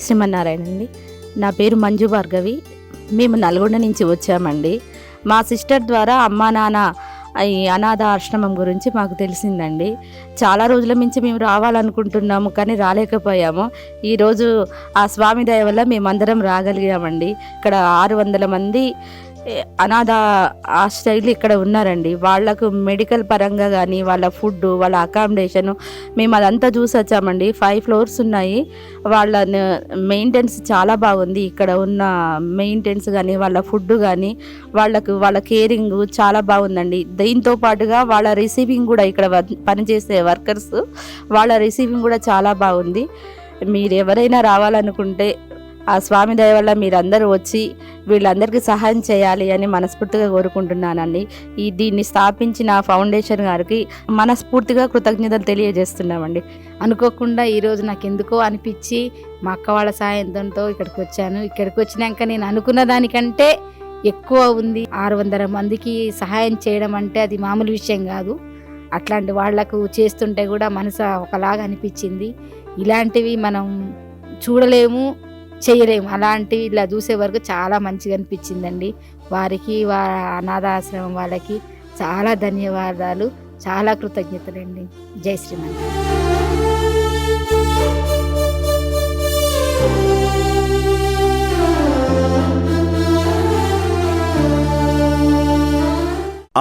శ్రీమన్నారాయణ అండి. నా పేరు మంజు భార్గవి. మేము నల్గొండ నుంచి వచ్చామండి. మా సిస్టర్ ద్వారా అమ్మా నాన్న ఈ అనాథ ఆశ్రమం గురించి మాకు తెలిసిందండి. చాలా రోజుల నుంచి మేము రావాలనుకుంటున్నాము, కానీ రాలేకపోయాము. ఈరోజు ఆ స్వామి దయ వల్ల మేమందరం రాగలిగామండి. ఇక్కడ 600 మంది అనాథ ఆశ్రయులు ఇక్కడ ఉన్నారండి. వాళ్లకు మెడికల్ పరంగా కానీ వాళ్ళ ఫుడ్, వాళ్ళ అకామిడేషను మేము అదంతా చూసి వచ్చామండి. 5 floors ఉన్నాయి. వాళ్ళ మెయింటెనెన్స్ చాలా బాగుంది. ఇక్కడ ఉన్న మెయింటెనెన్స్ కానీ వాళ్ళ ఫుడ్ కానీ వాళ్ళ కేరింగ్ చాలా బాగుందండి. దీంతో పాటుగా వాళ్ళ రిసీవింగ్ కూడా, ఇక్కడ పనిచేసే వర్కర్స్ వాళ్ళ రిసీవింగ్ కూడా చాలా బాగుంది. మీరు ఎవరైనా రావాలనుకుంటే ఆ స్వామి దయ వల్ల మీరందరూ వచ్చి వీళ్ళందరికీ సహాయం చేయాలి అని మనస్ఫూర్తిగా కోరుకుంటున్నానండి. దీన్ని స్థాపించిన ఫౌండేషన్ గారికి మనస్ఫూర్తిగా కృతజ్ఞతలు తెలియజేస్తున్నామండి. అనుకోకుండా ఈరోజు నాకు ఎందుకో అనిపించి మా అక్క వాళ్ళ సాయంతో ఇక్కడికి వచ్చాను. ఇక్కడికి వచ్చినాక నేను అనుకున్న దానికంటే ఎక్కువ ఉంది. 600 మందికి సహాయం చేయడం అంటే అది మామూలు విషయం కాదు. అట్లాంటి వాళ్లకు చేస్తుంటే కూడా మనసు ఒకలాగా అనిపించింది. ఇలాంటివి మనం చూడలేము, చేయలేము. అలాంటివి ఇలా చూసే వరకు చాలా మంచిగా అనిపించిందండి. వారికి అనాథాశ్రమం వాళ్ళకి చాలా ధన్యవాదాలు, చాలా కృతజ్ఞతలండి. జై శ్రీమన్నారాయణ.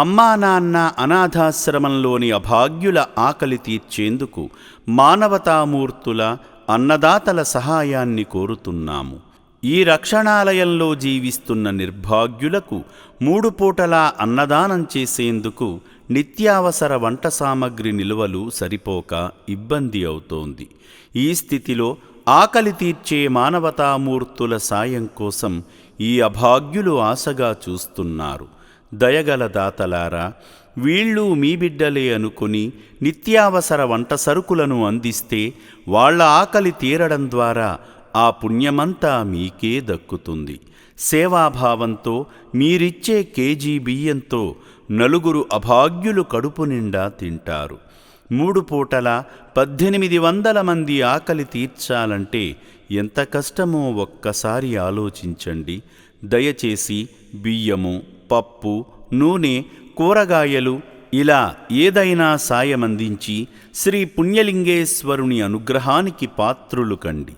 అమ్మా నాన్న అనాథాశ్రమంలోని అభాగ్యుల ఆకలి తీర్చేందుకు మానవతామూర్తుల, అన్నదాతల సహాయాన్ని కోరుతున్నాము. ఈ రక్షణాలయంలో జీవిస్తున్న నిర్భాగ్యులకు 3 పూటలా అన్నదానం చేసేందుకు నిత్యావసర వంట సామగ్రి నిల్వలు సరిపోక ఇబ్బంది అవుతోంది. ఈ స్థితిలో ఆకలి తీర్చే మానవతామూర్తుల సాయం కోసం ఈ అభాగ్యులు ఆశగా చూస్తున్నారు. దయగల దాతలారా, వీళ్ళు మీ బిడ్డలే అనుకుని నిత్యావసర వంట సరుకులను అందిస్తే వాళ్ళ ఆకలి తీరడం ద్వారా ఆ పుణ్యమంతా మీకే దక్కుతుంది. సేవాభావంతో మీరిచ్చే కేజీ బియ్యంతో 4 అభాగ్యులు కడుపు నిండా తింటారు. 3 పూటల 1800 మంది ఆకలి తీర్చాలంటే ఎంత కష్టమో ఒక్కసారి ఆలోచించండి. దయచేసి బియ్యము, పప్పు, నూనె, కూరగాయలు ఇలా ఏదైనా సాయమందించి శ్రీ పుణ్యలింగేశ్వరుని అనుగ్రహానికి పాత్రులు కండి.